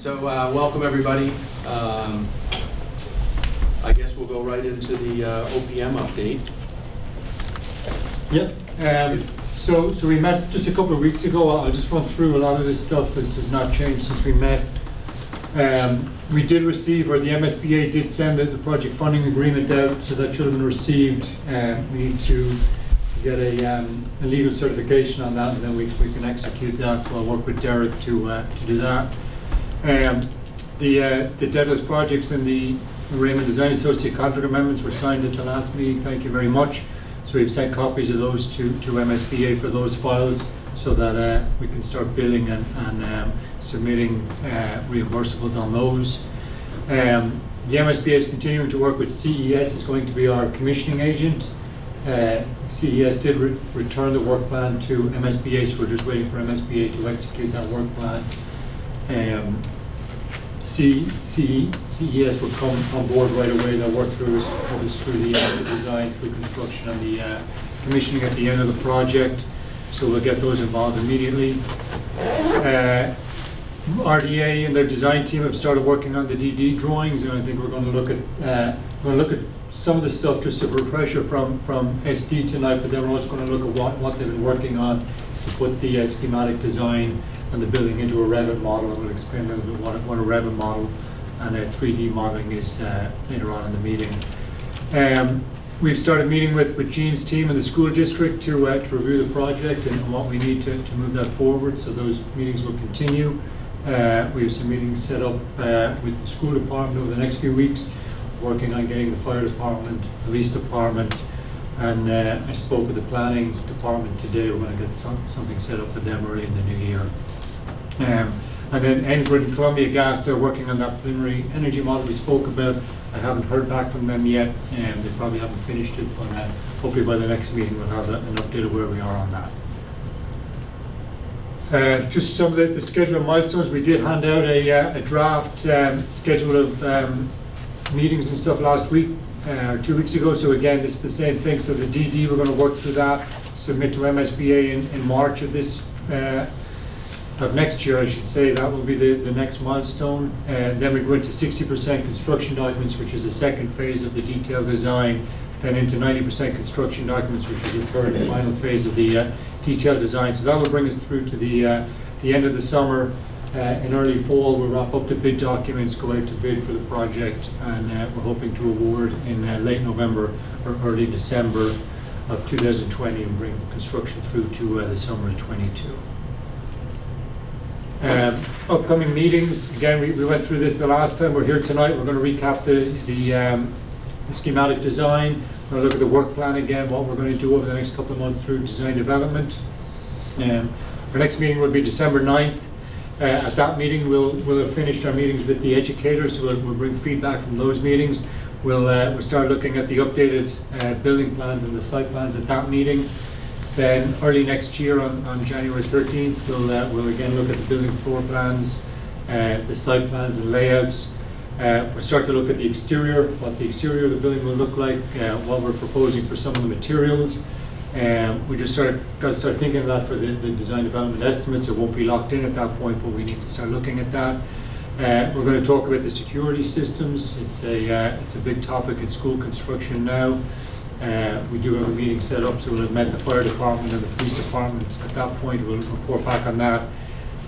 So welcome everybody. I guess we'll go right into the OPM update. Yep. So we met just a couple of weeks ago. I'll just run through a lot of this stuff. This has not changed since we met. We did receive, or the MSBA did send the project funding agreement out, so that should have been received. We need to get a legal certification on that, and then we can execute that. So I'll work with Derek to do that. The Daedalus projects and the Raymond Design Associate contract amendments were signed at the last meeting. Thank you very much. So we've sent copies of those to MSBA for those files, so that we can start billing and submitting reimbursables on those. The MSBA is continuing to work with CES. Is going to be our commissioning agent. CES did return the work plan to MSBA, so we're just waiting for MSBA to execute that work plan. CES will come on board right away. They'll work through the design, through construction, and the commissioning at the end of the project. So we'll get those involved immediately. RDA and their design team have started working on the DD drawings, and I think we're going to look at some of the stuff, just a refresher from SD tonight. But then we're also going to look at what they've been working on to put the schematic design and the building into a Revit model. And we'll explain a little bit what a Revit model and a 3D modeling is later on in the meeting. We've started meeting with Jean's team in the school district to review the project and what we need to move that forward. So those meetings will continue. We have some meetings set up with the school department over the next few weeks, working on getting the fire department, police department, and I spoke with the planning department today. We're going to get something set up for them early in the new year. And then Enbridge and Columbia Gas, they're working on that preliminary energy model we spoke about. I haven't heard back from them yet, and they probably haven't finished it, but hopefully by the next meeting we'll have an update of where we are on that. Just some of the scheduled milestones. We did hand out a draft schedule of meetings and stuff last week, 2 weeks ago. So again, this is the same thing. So the DD, we're going to work through that, submit to MSBA in March of next year, I should say. That will be the next milestone. And then we go into 60% construction documents, which is the second phase of the detailed design, then into 90% construction documents, which is the third and final phase of the detailed design. So that will bring us through to the end of the summer. In early fall, we'll wrap up the bid documents, go out to bid for the project, and we're hoping to award in late November or early December of 2020 and bring construction through to the summer of 22. Upcoming meetings, again, we went through this the last time. We're here tonight. We're going to recap the schematic design. We're going to look at the work plan again, what we're going to do over the next couple of months through design development. Our next meeting will be December 9th. At that meeting, we'll have finished our meetings with the educators, so we'll bring feedback from those meetings. We'll start looking at the updated building plans and the site plans at that meeting. Then early next year, on January 13th, we'll again look at the building floor plans, the site plans and layouts. We'll start to look at the exterior, what the exterior of the building will look like, what we're proposing for some of the materials. We just got to start thinking of that for the design development estimates. It won't be locked in at that point, but we need to start looking at that. We're going to talk about the security systems. It's a big topic in school construction now. We do have a meeting set up, so we'll have met the fire department and the police department. At that point, we'll report back on that.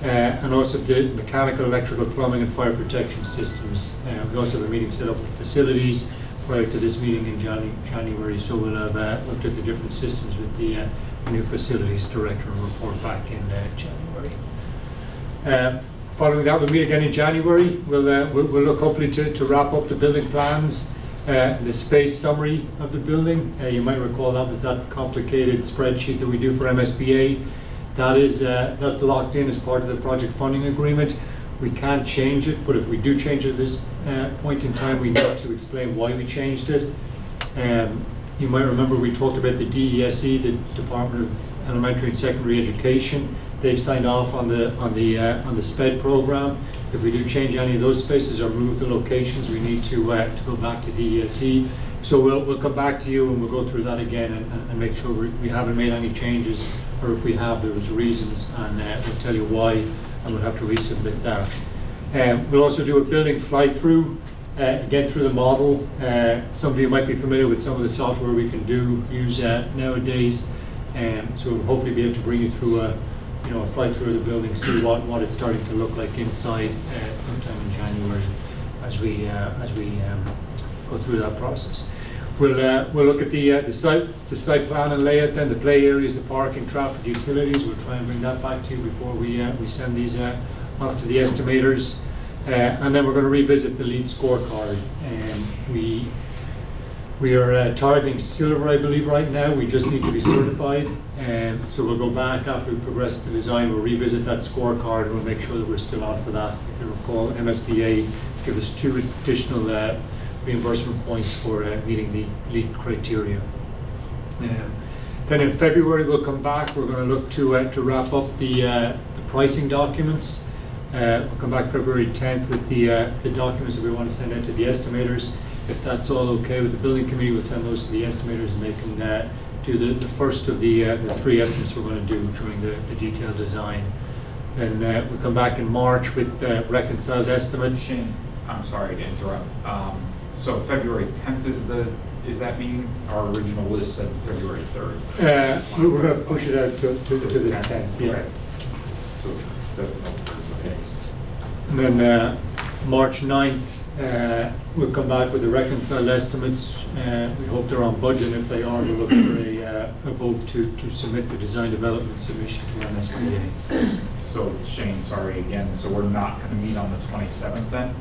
And also the mechanical, electrical, plumbing, and fire protection systems. We also have a meeting set up with facilities prior to this meeting in January, so we'll have looked at the different systems with the new facilities director and report back in January. Following that, we'll meet again in January. We'll look hopefully to wrap up the building plans, the space summary of the building. You might recall that was that complicated spreadsheet that we do for MSBA. That's locked in as part of the project funding agreement. We can't change it, but if we do change it at this point in time, we need to explain why we changed it. You might remember we talked about the DESE, the Department of Elementary and Secondary Education. They've signed off on the SPED program. If we do change any of those spaces or move the locations, we need to go back to DESE. So we'll come back to you and we'll go through that again and make sure we haven't made any changes, or if we have, there's reasons, and we'll tell you why, and we'll have to resubmit that. We'll also do a building fly-through, again through the model. Some of you might be familiar with some of the software we can use nowadays. So we'll hopefully be able to bring you through a fly-through of the building, see what it's starting to look like inside sometime in January as we go through that process. We'll look at the site plan and layout, then the play areas, the parking, traffic, utilities. We'll try and bring that back to you before we send these off to the estimators, and then we're going to revisit the lead scorecard. We are targeting silver, I believe, right now. We just need to be certified, so we'll go back after we progress the design. We'll revisit that scorecard and we'll make sure that we're still on for that. If you recall, MSBA give us 2 additional reimbursement points for meeting the lead criteria. Then in February we'll come back. We're going to look to wrap up the pricing documents. We'll come back February 10th with the documents that we want to send out to the estimators. If that's all okay with the building committee, we'll send those to the estimators and they can do the first of the 3 estimates we're going to do during the detailed design. And we'll come back in March with reconciled estimates. Shane, I'm sorry to interrupt. So February 10th is that meeting? Our original list said February 3rd. We're going to push it out to the 10th. Yeah. Okay. So that's okay. And then March 9th, we'll come back with the reconciled estimates. We hope they're on budget. If they are, we'll look for a vote to submit the design development submission to MSBA. So Shane, sorry again. So we're not going to meet on the 27th then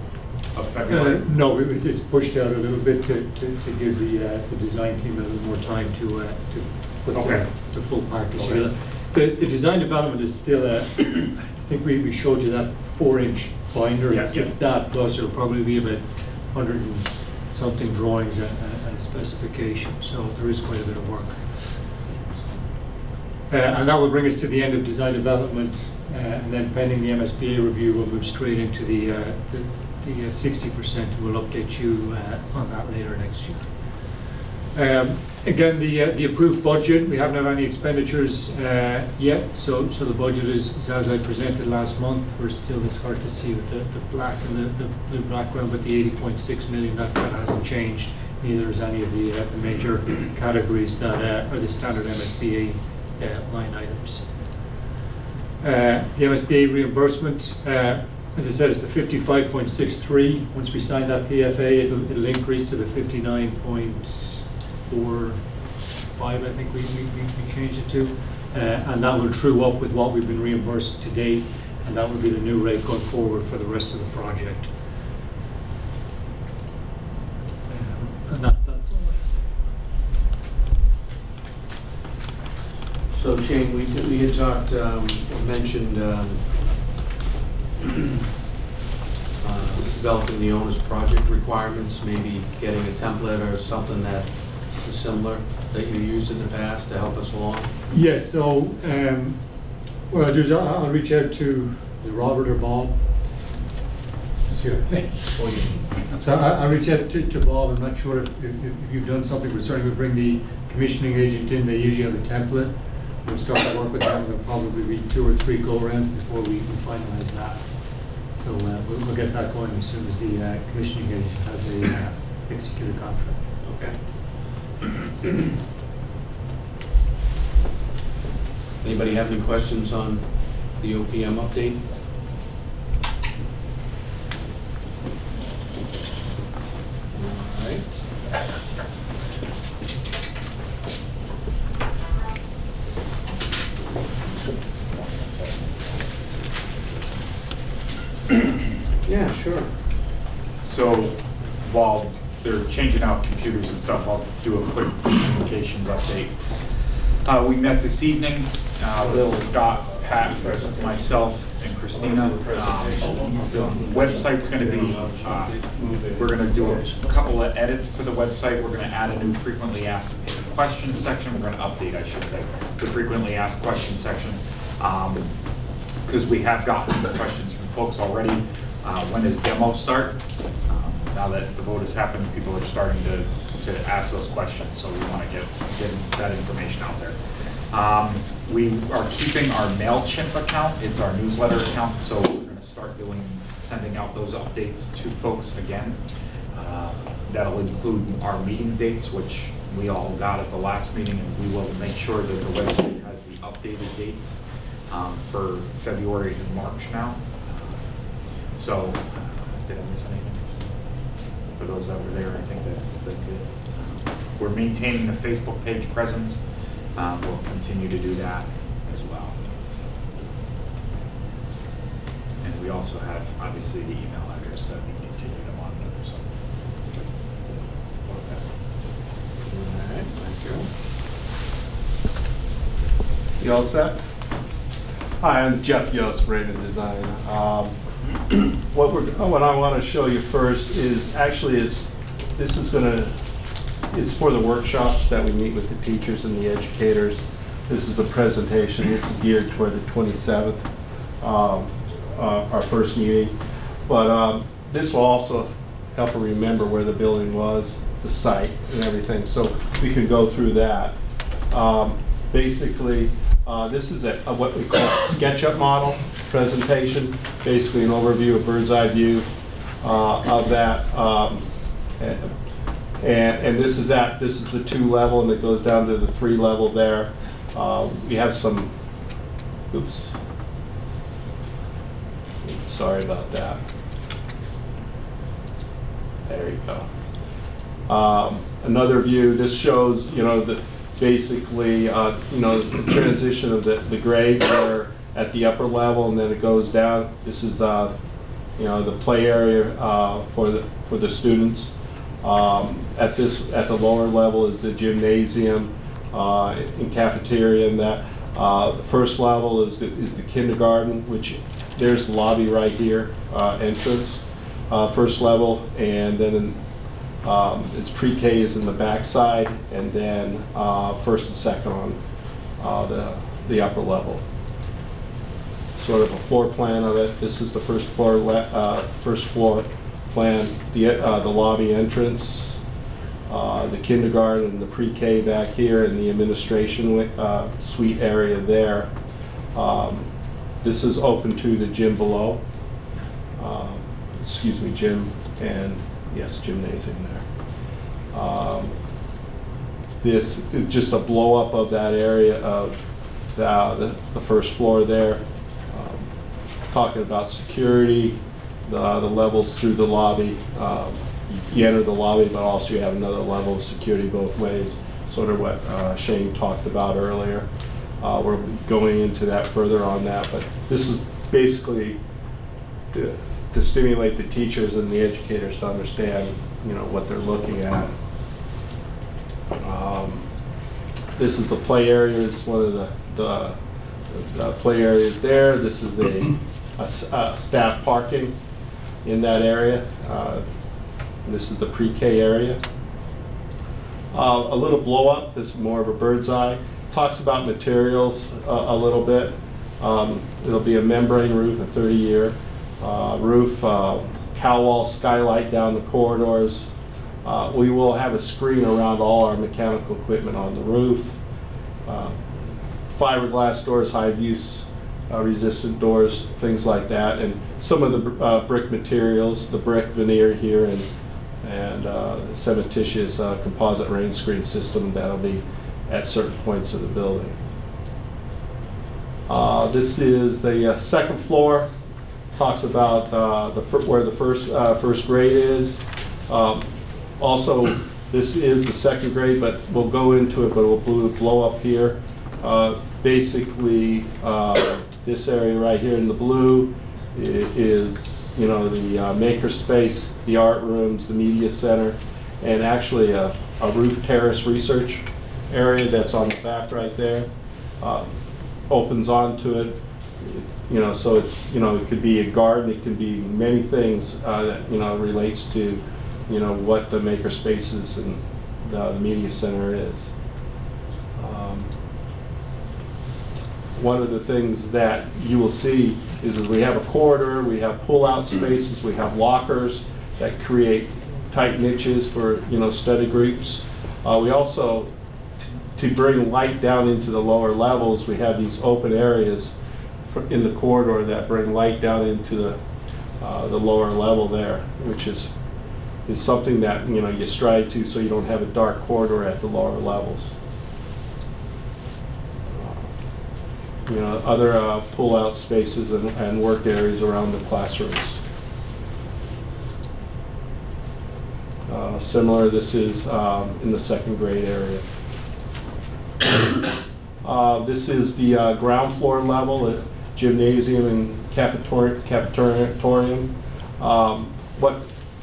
of February? No, it's pushed out a little bit to give the design team a little more time to put the full package together. The design development is still I think we showed you that 4-inch binder. Yes. It's that plus it'll probably be about 100 and something drawings and specifications. So there is quite a bit of work. And that will bring us to the end of design development, and then pending the MSBA review, we'll move straight into the 60%, and we'll update you on that later next year. Again, the approved budget, we haven't had any expenditures yet, so the budget is as I presented last month. It's hard to see with the black and the blue background, but the 80.6 million, that hasn't changed. Neither is any of the major categories that are the standard MSBA line items. The MSBA reimbursement, as I said, it's the 55.63. Once we sign that PFA, it'll increase to the 59.45, I think we changed it to. And that will true up with what we've been reimbursed to date, and that will be the new rate going forward for the rest of the project. And that's all. So Shane, we had talked, mentioned developing the owner's project requirements, maybe getting a template or something that is similar that you used in the past to help us along. Yes, so what I'll do is I'll reach out to Robert or Bob. So I'll reach out to Bob. I'm not sure if you've done something, but certainly we'll bring the commissioning agent in. They usually have a template. We'll start to work with them. There'll probably be 2 or 3 go-arounds before we finalize that. So we'll get that going as soon as the commissioning agent has a executed contract. Okay. Anybody have any questions on the OPM update? All right. Yeah, sure. So while they're changing out computers and stuff, I'll do a quick communications update. We met this evening, Lil, Scott, Pat, myself, and Christina. The website's going to be, we're going to do a couple of edits to the website. We're going to add a new frequently asked questions section. We're going to update, I should say, the frequently asked questions section, because we have gotten the questions from folks already. When does demo start? Now that the vote has happened, people are starting to ask those questions, so we want to get that information out there. We are keeping our MailChimp account. It's our newsletter account, so we're going to start sending out those updates to folks again. That'll include our meeting dates, which we all got at the last meeting, and we will make sure that the website has the updated dates for February and March now. So, did I miss anything? For those that were there, I think that's it. We're maintaining the Facebook page presence. We'll continue to do that as well. And we also have, obviously, the email address that we continue to monitor. So, that's it. All right, thank you. You all set? Hi, I'm Jeff Yost, Raven Design. What I want to show you first is actually it's for the workshops that we meet with the teachers and the educators. This is a presentation. This is geared toward the 27th, our first meeting. But this will also help her remember where the building was, the site, and everything. So we can go through that. Basically, this is what we call a SketchUp model presentation. Basically, an overview, a bird's eye view of that. And this is the 2 level, and it goes down to the 3 level there. We have some. Oops. Sorry about that. There you go. Another view. This shows, basically, the transition of the grades are at the upper level, and then it goes down. This is the play area for the students. At the lower level is the gymnasium and cafeteria, and that the first level is the kindergarten, which there's the lobby right here, entrance, first level, and then it's pre-K is in the back side, and then first and second on the upper level. Sort of a floor plan of it. This is the first floor plan. The lobby entrance, the kindergarten, and the pre-K back here, and the administration suite area there. This is open to the gym below. Gym and yes, gymnasium there. This is just a blow up of that area of the first floor there. Talking about security, the levels through the lobby. You enter the lobby, but also you have another level of security both ways, sort of what Shane talked about earlier. We're going into that further on that, but this is basically to stimulate the teachers and the educators to understand, what they're looking at. This is the play area. It's one of the play areas there. This is a staff parking in that area. This is the pre-K area. A little blow up. This is more of a bird's eye. Talks about materials a little bit. It'll be a membrane roof, a 30-year roof, cow wall skylight down the corridors. We will have a screen around all our mechanical equipment on the roof. Fiberglass doors, high abuse resistant doors, things like that, and some of the brick materials, the brick veneer here, and cementitious composite rain screen system that'll be at certain points of the building. This is the second floor. Talks about where the first grade is. Also, this is the second grade, but we'll go into it, but we'll blow up here. Basically, this area right here in the blue is, the maker space, the art rooms, the media center, and actually a roof terrace research area that's on the back right there. Opens onto it, so it's, it could be a garden, it could be many things that, relates to, what the maker spaces and the media center is. One of the things that you will see is we have a corridor, we have pull-out spaces, we have lockers that create tight niches for, study groups. We also, to bring light down into the lower levels, we have these open areas in the corridor that bring light down into the lower level there, which is something that, you know, you strive to so you don't have a dark corridor at the lower levels. You know, other pull-out spaces and work areas around the classrooms. Similar, this is in the second grade area. This is the ground floor level, gymnasium and cafetorium.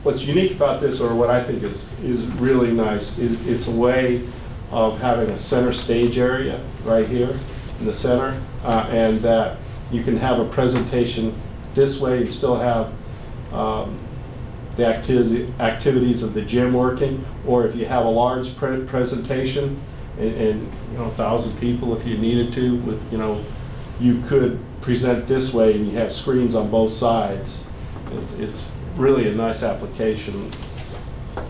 What's unique about this, or what I think is really nice, is it's a way of having a center stage area right here in the center, and that you can have a presentation this way and still have the activities of the gym working, or if you have a large presentation and you know, 1,000 people if you needed to, with, you know, you could present this way and you have screens on both sides. It's really a nice application. I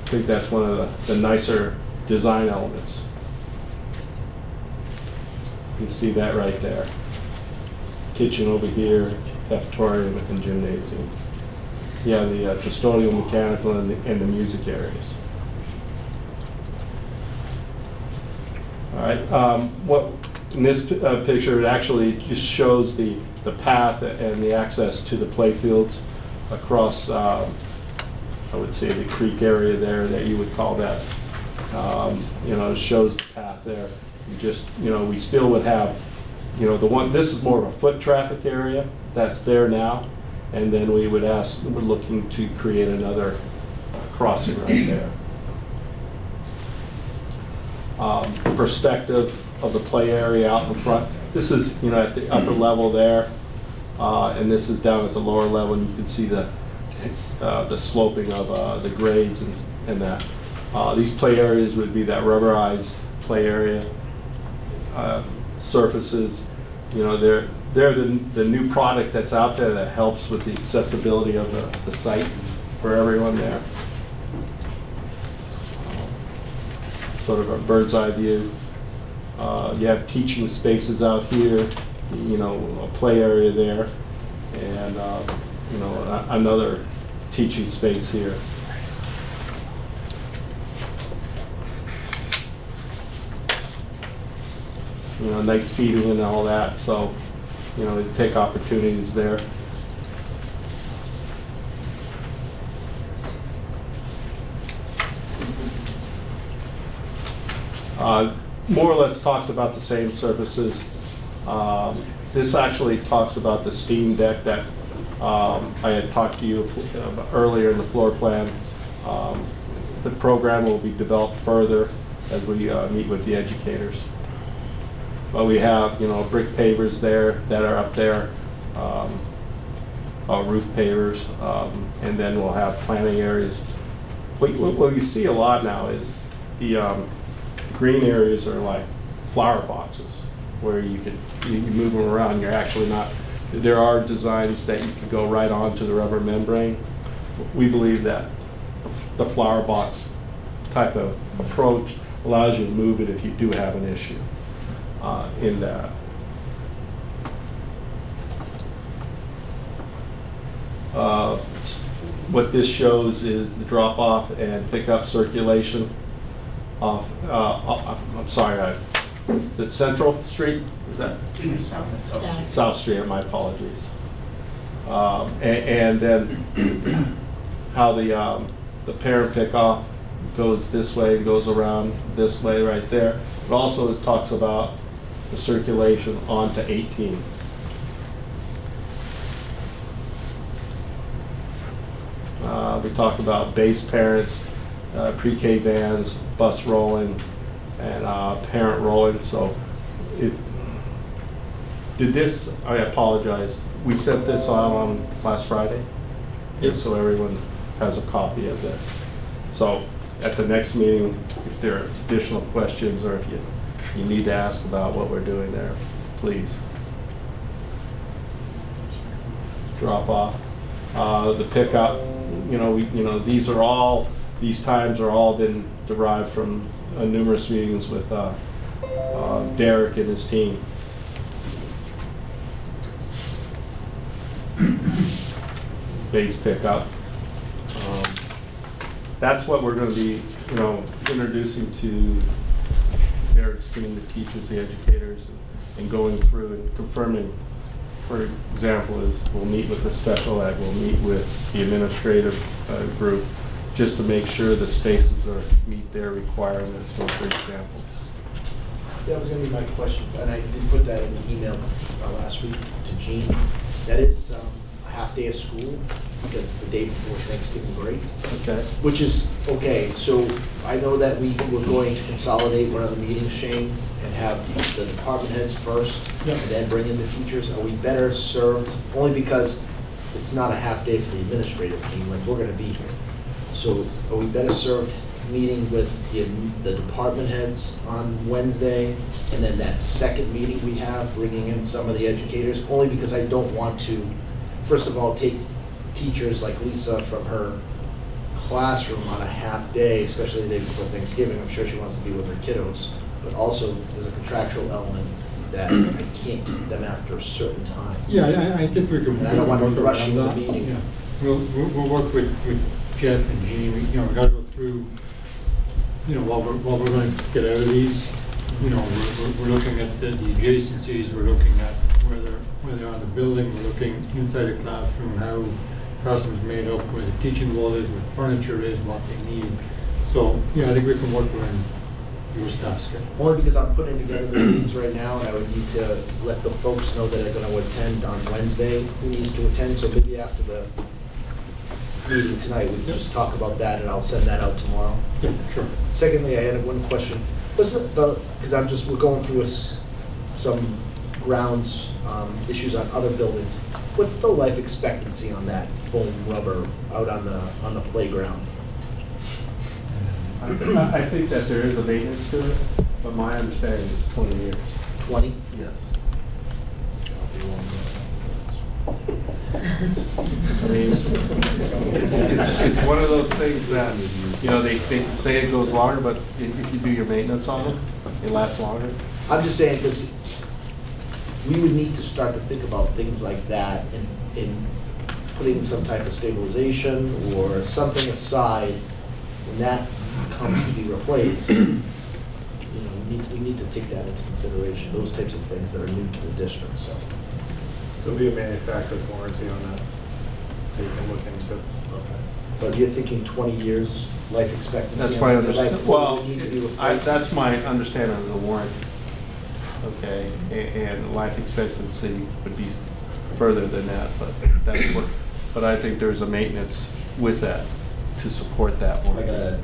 think that's one of the nicer design elements. You can see that right there. Kitchen over here, cafeteria and gymnasium. Yeah, the custodial, mechanical, and the music areas. All right. What in this picture, it actually just shows the path and the access to the play fields across, I would say, the creek area there that you would call that. You know, it shows the path there. You just, you know, we still would have, you know, this is more of a foot traffic area that's there now. And then we're looking to create another crossing right there. Perspective of the play area out in front. This is, you know, at the upper level there, and this is down at the lower level, and you can see the sloping of the grades and that. These play areas would be that rubberized play area. Surfaces, you know, they're the new product that's out there that helps with the accessibility of the site for everyone there. Sort of a bird's eye view. You have teaching spaces out here, you know, a play area there, and you know, another teaching space here. You know, nice seating and all that, so, you know, they take opportunities there. More or less talks about the same surfaces. This actually talks about the steam deck that I had talked to you earlier in the floor plan. The program will be developed further as we meet with the educators. But we have, you know, brick pavers there that are up there, roof pavers, and then we'll have planting areas. What you see a lot now is the green areas are like flower boxes, where you move them around. You're actually not. There are designs that you can go right onto the rubber membrane. We believe that the flower box type of approach allows you to move it if you do have an issue. In that. What this shows is the drop-off and pick-up circulation off, I'm sorry, the Central Street, is that? South Street, my apologies. And then how the parent pick-off goes this way and goes around this way right there. But also it talks about the circulation onto 18. We talk about base parents, pre-K vans, bus rolling, and parent rolling. So I apologize. We sent this out on last Friday, so everyone has a copy of this. So at the next meeting, if there are additional questions or if you need to ask about what we're doing there, please. Drop off. The pickup, these times are all been derived from numerous meetings with Derek and his team. base pickup. That's what we're going to be, introducing to their esteemed, the teachers, the educators, and going through and confirming. For example, is we'll meet with the special ed, we'll meet with the administrative group, just to make sure the spaces meet their requirements. So, for examples. That was gonna be my question, and I did put that in the email last week to Jean. That is a half day of school, because it's the day before Thanksgiving break. Okay. Which is, okay, so I know that we're going to consolidate one of the meetings, Shane, and have the department heads first, Yep. and then bring in the teachers. Are we better served, only because it's not a half day for the administrative team, like, we're gonna be here. So are we better served meeting with the department heads on Wednesday, and then that second meeting we have, bringing in some of the educators? Only because I don't want to, first of all, take teachers like Lisa from her classroom on a half day, especially the day before Thanksgiving. I'm sure she wants to be with her kiddos, but also there's a contractual element that I can't keep them after a certain time. Yeah, I think we can. And I don't want to be work rushing around the that. meeting. Yeah. We'll work with Jeff and Jean. We gotta go through, what we're going to get out of these. We're looking at the adjacencies, we're looking at where they're on the building, we're looking inside the classroom, how the classroom's made up, where the teaching wall is, where the furniture is, what they need. So, yeah, I think we can work around your staff schedule. Only because I'm putting together the meetings right now, and I would need to let the folks know that are gonna attend on Wednesday, who needs to attend, so maybe after the meeting tonight, we can just talk about that, and I'll send that out tomorrow. Yeah, sure. Secondly, I had one question. Because we're going through some grounds issues on other buildings. What's the life expectancy on that foam rubber out on the playground? I think that there is a maintenance to it, but my understanding is 20 years. 20? Yes. I'll be wrong. I mean, it's one of those things that, they say it goes longer, but if you do your maintenance on it, it lasts longer. I'm just saying, because we would need to start to think about things like that in putting some type of stabilization or something aside when that comes to be replaced. We need to take that into consideration, those types of things that are new to the district, so. There'll be a manufacturer's warranty on that you can look into. Okay. But you're thinking 20 years life expectancy? That's on my something like understanding. foam Well, would need to be replaced? that's my understanding of the warranty. Okay, and life expectancy would be further than that, but I think there's a maintenance with that to support that Like warranty.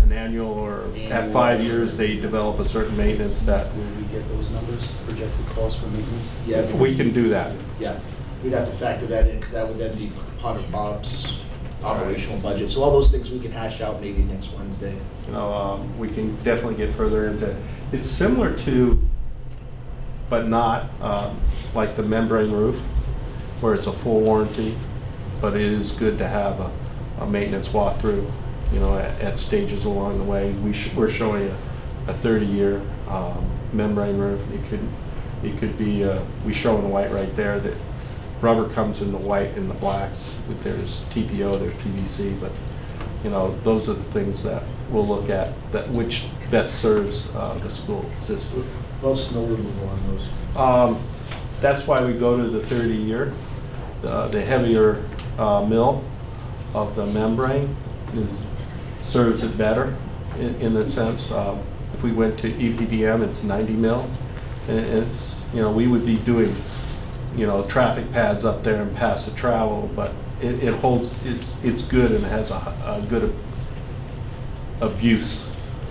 An annual, or at Annual. 5 years, they develop a certain maintenance that Will we get those numbers, projected costs for maintenance? Yeah, because- we can do that. Yeah, we'd have to factor that in, because that would then be part of Bob's operational budget. So all those things we can hash out maybe next Wednesday. We can definitely get further into, it's similar to, but not, like the membrane roof, where it's a full warranty, but it is good to have a maintenance walkthrough, at stages along the way. We're showing a 30-year membrane roof. It could be, we show in white right there that rubber comes in the white and the blacks. There's TPO, there's PVC, but those are the things that we'll look at, which best serves the school system. Well, snow removal on those. That's why we go to the 30-year. The heavier mill of the membrane serves it better in the sense. If we went to EPDM, it's 90 mil. And it's, we would be doing, traffic pads up there and pass the travel, but it holds, it's good, and it has a good abuse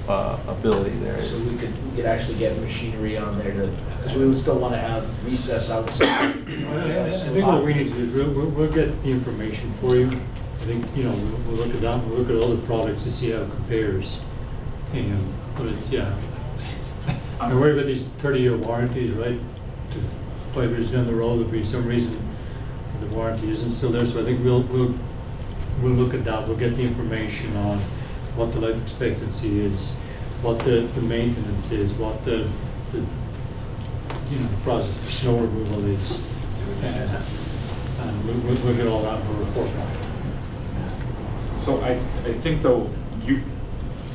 ability there. So we could actually get machinery on there to, because we would still want to have recess outside. I think what we need to do is we'll get the information for you. I think, we'll look at that, we'll look at all the products to see how it compares. But it's, yeah. I worry about these 30-year warranties, right? If 5 years down the road, there'll be some reason the warranty isn't still there. So I think we'll look at that. We'll get the information on what the life expectancy is, what the maintenance is, what the process for snow removal is. And we'll get all that in a report back. So I think though,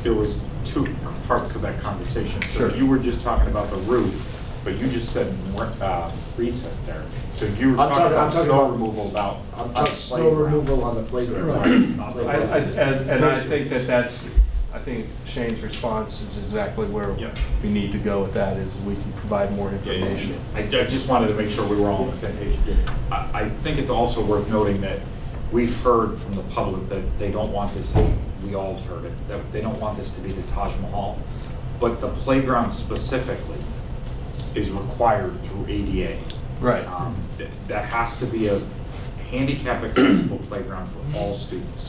there was two parts to that conversation. So Sure. you were just talking about the roof, but you just said recess there. So you were I'm talking talking about snow about- removal about. I'm on talking the snow playground. removal on the playground. Right. Not the- And I think I think Shane's response is exactly where Yep. we need to go with that, is we can provide more Yeah, information. I just wanted to make sure we were all on the same page. I think it's also worth noting that we've heard from the public that they don't want this, we all have heard it, that they don't want this to be the Taj Mahal, but the playground specifically is required through ADA. Right. That has to be a handicap accessible playground for all students.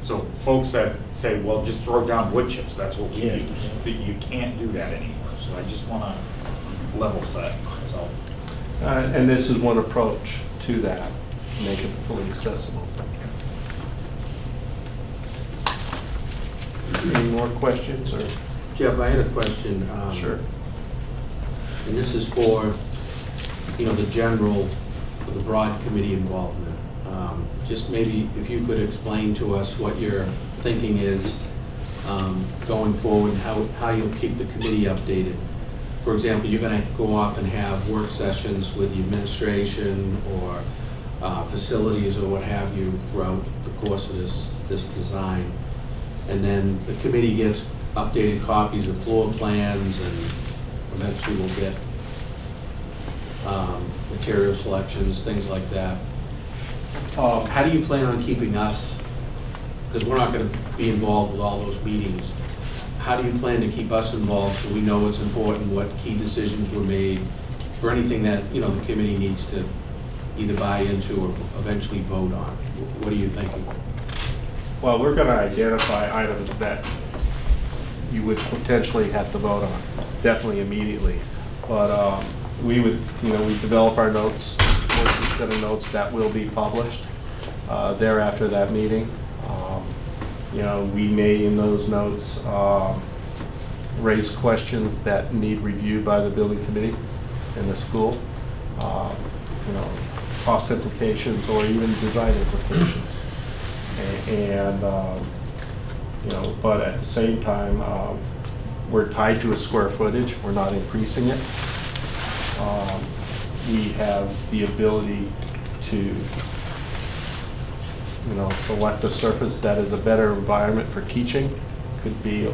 So folks that say, well, just throw down wood chips, that's what we Yeah. use, that you can't do that anymore. So I just want to level set, so. And this is one approach to that, make it fully accessible. Any more questions, or? Jeff, I had a question. Sure. And this is for, the general, for the broad committee involvement. Just maybe if you could explain to us what your thinking is going forward, how you'll keep the committee updated. For example, you're going to go off and have work sessions with the administration or facilities or what have you throughout the course of this design. And then the committee gets updated copies of floor plans, and eventually we'll get material selections, things like that. How do you plan on keeping us, because we're not going to be involved with all those meetings, how do you plan to keep us involved so we know what's important, what key decisions were made, for anything that, the committee needs to either buy into or eventually vote on? What are you thinking? Well, we're going to identify items that you would potentially have to vote on, definitely immediately. But we would, we develop our notes, working set of notes that will be published thereafter that meeting. We may in those notes raise questions that need review by the building committee in the school. Cost implications or even design implications. And but at the same time, we're tied to a square footage. We're not increasing it. We have the ability to, select a surface that is a better environment for teaching. Could be,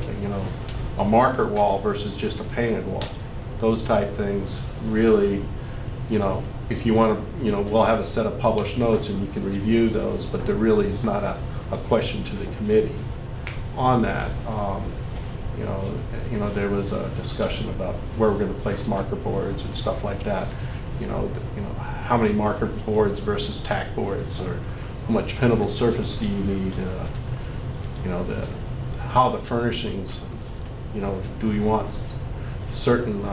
a marker wall versus just a painted wall. Those type things really, if you want to, we'll have a set of published notes and you can review those, but there really is not a question to the committee on that. There was a discussion about where we're going to place marker boards and stuff like that. How many marker boards versus tack boards, or how much pinnable surface do you need? How the furnishings, do we want certain,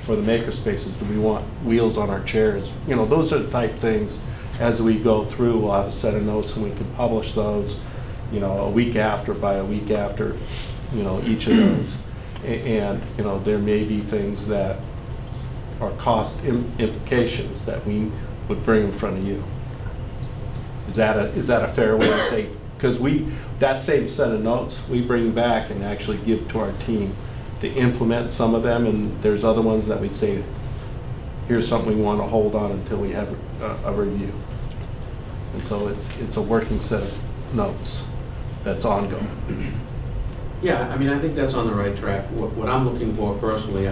for the maker spaces, do we want wheels on our chairs? Those are the type things, as we go through, we'll have a set of notes and we can publish those, a week after, by a week after, each of those. And, there may be things that are cost implications that we would bring in front of you. Is that a fair way to say? Because that same set of notes, we bring back and actually give to our team to implement some of them, and there's other ones that we'd say, here's something we want to hold on until we have a review. And so it's a working set of notes that's ongoing. Yeah, I think that's on the right track. What I'm looking for personally,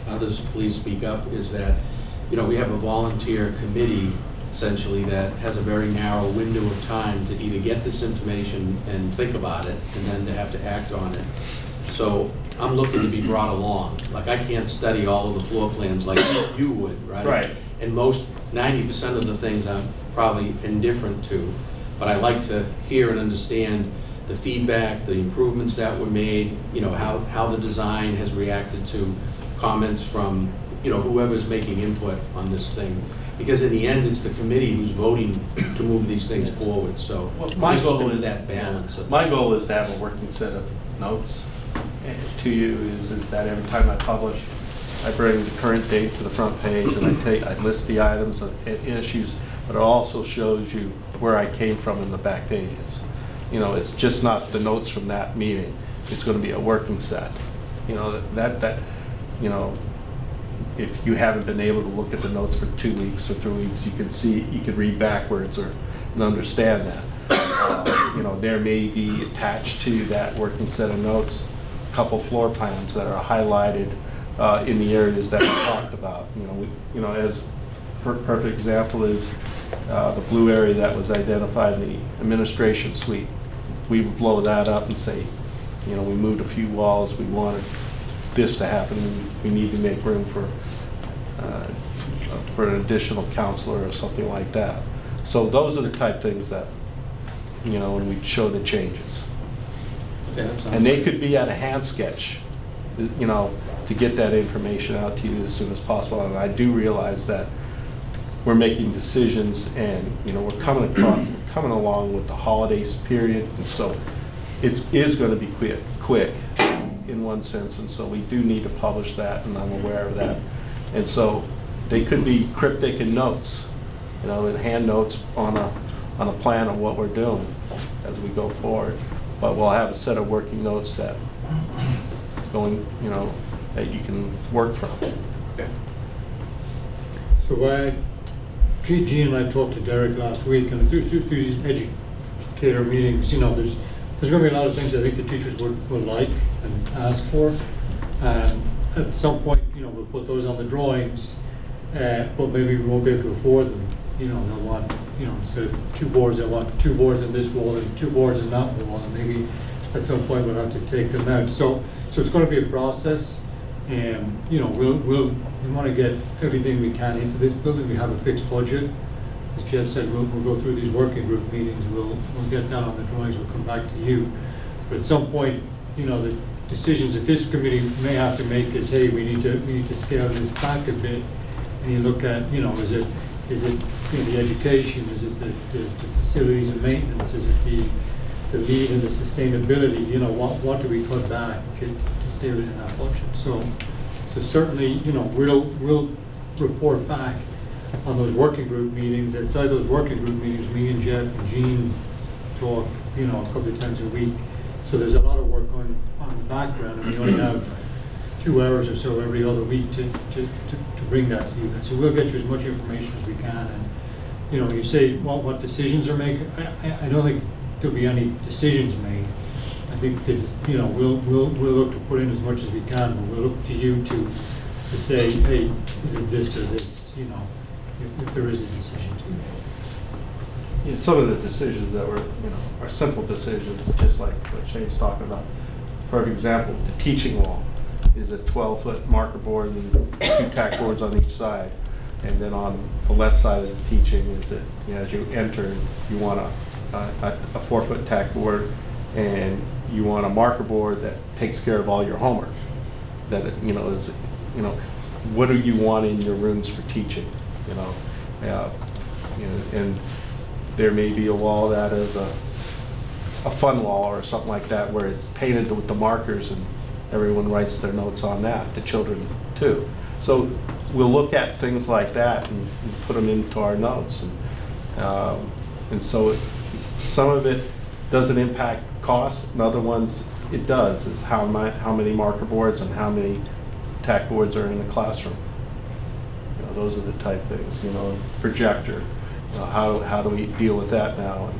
others please speak up, is that, we have a volunteer committee essentially that has a very narrow window of time to either get this information and think about it and then to have to act on it. So I'm looking to be brought along. Like, I can't study all of the floor plans like you would, right? Right. And 90% of the things I'm probably indifferent to, but I like to hear and understand the feedback, the improvements that were made, how the design has reacted to comments from, whoever's making input on this thing. Because in the end, it's the committee who's voting to move these things forward, so Well, my goal is that balance. My goal is to have a working set of notes to you, is that every time I publish, I bring the current date to the front page, and I list the items and issues but it also shows you where I came from in the back pages. You know, it's just not the notes from that meeting. It's going to be a working set. You know, that you know, if you haven't been able to look at the notes for 2 weeks or 3 weeks, you can see, you can read backwards and understand that. You know, there may be attached to that working set of notes a couple floor plans that are highlighted in the areas that we talked about. You know, as perfect example is the blue area that was identified in the administration suite. We would blow that up and say, you know, we moved a few walls, we wanted this to happen, we need to make room for an additional counselor or something like that. So those are the type things that, you know, when we show the changes. Okay, that sounds And they good. could be at a hand sketch, you know, to get that information out to you as soon as possible. And I do realize that we're making decisions, and you know, we're coming along with the holidays period, and so it is going to be quick in one sense, and so we do need to publish that, and I'm aware of that. And so they could be cryptic in notes, you know, in hand notes on a plan of what we're doing as we go forward. But we'll have a set of working notes that going, you know, that you can work from. Okay. So Gene and I talked to Derek last week, and through these educator meetings, you know, there's going to be a lot of things I think the teachers would like and ask for. At some point, you know, we'll put those on the drawings, but maybe we won't be able to afford them. You know, they'll want, you know, instead of 2 boards, they'll want 2 boards on this wall and 2 boards on that wall, and maybe at some point we'll have to take them out. So it's going to be a process, and you know, we want to get everything we can into this building. We have a fixed budget. As Jeff said, we'll go through these working group meetings. We'll get down on the drawings. We'll come back to you. But at some point, you know, the decisions that this committee may have to make is, hey, we need to scale this back a bit. And you look at, you know, is it you know, the education? Is it the facilities and maintenance? Is it the lead and the sustainability? You know, what do we cut back to stay within that budget? So certainly, you know, we'll report back on those working group meetings. Outside those working group meetings, me and Jeff and Jean talk, you know, a couple of times a week. So there's a lot of work on in the background, and we only have 2 hours or so every other week to bring that to you. And so we'll get you as much information as we can. And you know, when you say what decisions are made, I don't think there'll be any decisions made. I think that, you know, we'll look to put in as much as we can, but we'll look to you to say, hey, is it this or this? You know, if there is a decision to be made. Yeah, some of the decisions that were, you know, are simple decisions, just like what Shane's talking about. For example, the teaching wall is a 12-foot marker board and 2 tack boards on each side. And then on the left side of the teaching is that, you know, as you enter, you want a 4-foot tack board, and you want a marker board that takes care of all your homework. That, you know, is, you know, what do you want in your rooms for teaching? You know, and there may be a wall that is a fun wall or something like that, where it's painted with the markers and everyone writes their notes on that, the children too. So we'll look at things like that and put them into our notes. And so some of it doesn't impact cost, and other ones it does, is how many marker boards and how many tack boards are in the classroom. You know, those are the type things, you know, projector, you know, how do we deal with that now? And,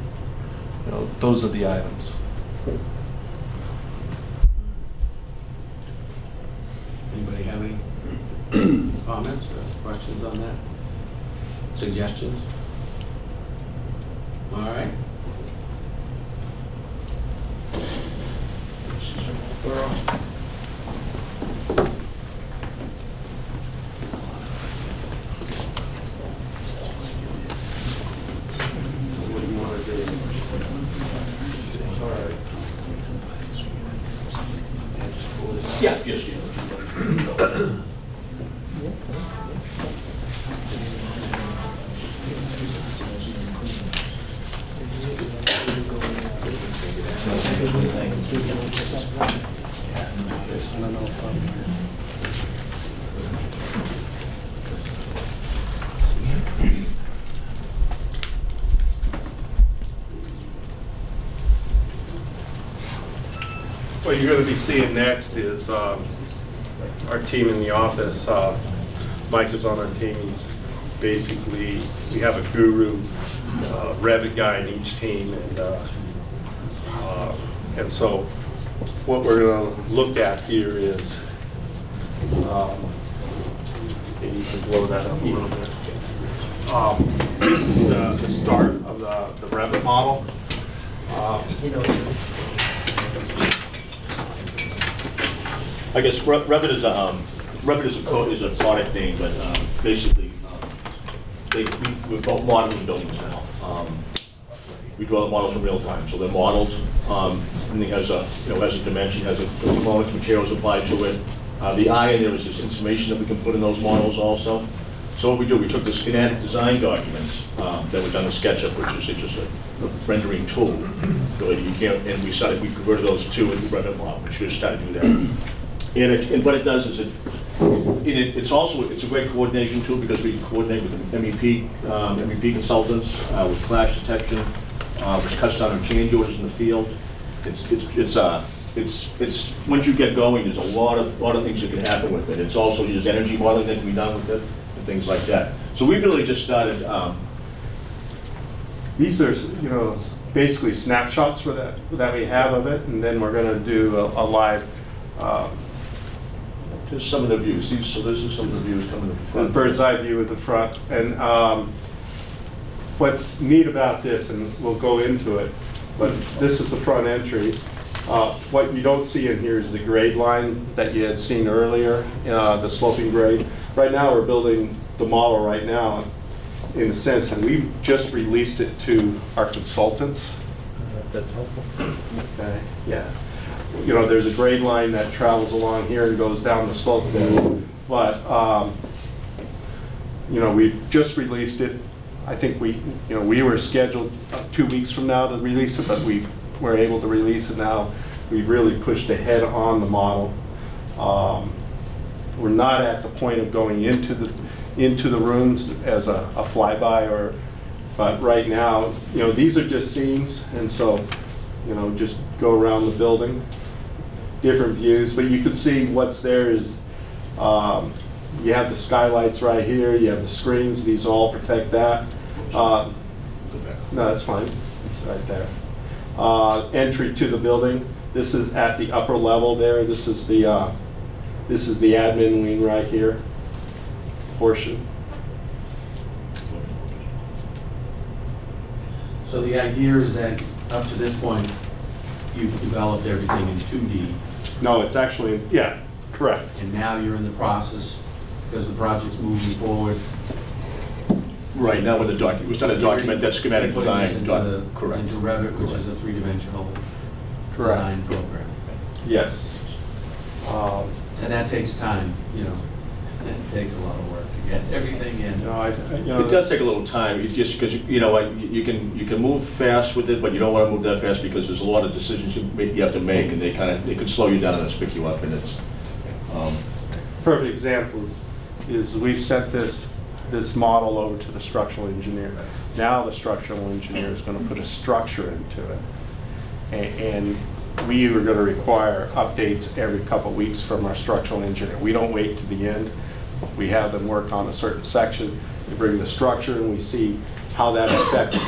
you know, those are the items. Anybody have any comments or questions on that? Suggestions? All right. What do you want to do? All right. Yeah, yes, you. What you're going to be seeing next is our team in the office. Mike is on our team. He's basically, we have a guru, Revit guy in each team, and so what we're going to look at here is, maybe you can blow that up a little bit. This is the start of the Revit model. I guess Revit is a product name, but basically we're both modeling buildings now. We draw the models in real time, so they're models. And it has a dimension, has a component materials applied to it. The eye in there is just information that we can put in those models also. So what we do, we took the schematic design documents that were done in SketchUp, which is just a rendering tool. Really, you can't, and we converted those two into Revit model, which we just started to do that. And what it does is it's a great coordination tool because we coordinate with MEP consultants with clash detection, which cuts down on change orders in the field. It's once you get going, there's a lot of things that can happen with it. It's also there's energy modeling that can be done with it and things like that. So we really just started. These are basically snapshots that we have of it, and then we're going to do a live. Just some of the views. So this is some of the views coming to the front. Bird's eye view of the front. And what's neat about this, and we'll go into it, but this is the front entry. What you don't see in here is the grade line that you had seen earlier, the sloping grade. Right now we're building the model right now in a sense, and we've just released it to our consultants. That's helpful. Okay, yeah. There's a grade line that travels along here and goes down the slope there. But, we just released it. I think we were scheduled 2 weeks from now to release it, but we were able to release it now. We've really pushed ahead on the model. We're not at the point of going into the rooms as a flyby, but right now, these are just scenes, and so, just go around the building, different views, but you can see what's there is, you have the skylights right here, you have the screens, these all protect that. No, that's fine, it's right there. Entry to the building, this is at the upper level there, this is the admin wing right here, portion. So the idea is that up to this point, you've developed everything in 2D, No, it's actually, yeah, correct. and now you're in the process, because the project's moving forward. Right now with the document, we started to document that schematic Putting this design. Correct. into Revit, which is a three-dimensional Correct. design program. Yes. And that takes time, it takes a lot of work to get everything in. It does take a little time, it's just because, you can move fast with it, but you don't want to move that fast because there's a lot of decisions you have to make, and they could slow you down and pick you up, and it's. Perfect example is we've sent this model over to the structural engineer. Now the structural engineer is going to put a structure into it. And we are going to require updates every couple of weeks from our structural engineer. We don't wait to the end. We have them work on a certain section. We bring the structure and we see how that affects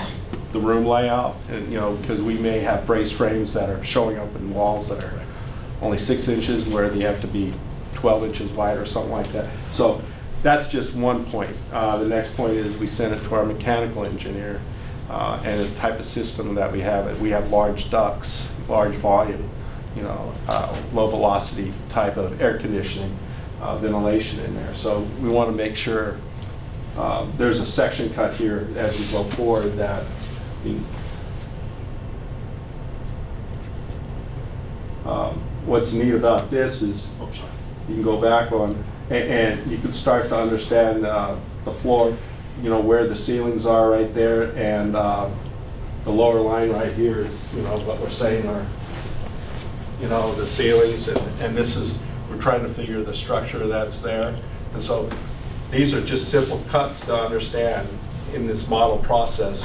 the room layout. And because we may have brace frames that are showing up in walls that are only 6 inches where they have to be 12 inches wide or something like that. So that's just one point. The next point is we send it to our mechanical engineer and the type of system that we have. We have large ducts, large volume, low velocity type of air conditioning, ventilation in there. So we want to make sure there's a section cut here as we go forward that what's neat about this is you can go back on and you can start to understand the floor, where the ceilings are right there, and the lower line right here is, what we're saying are, the ceilings, and this is, we're trying to figure the structure that's there. And so these are just simple cuts to understand in this model process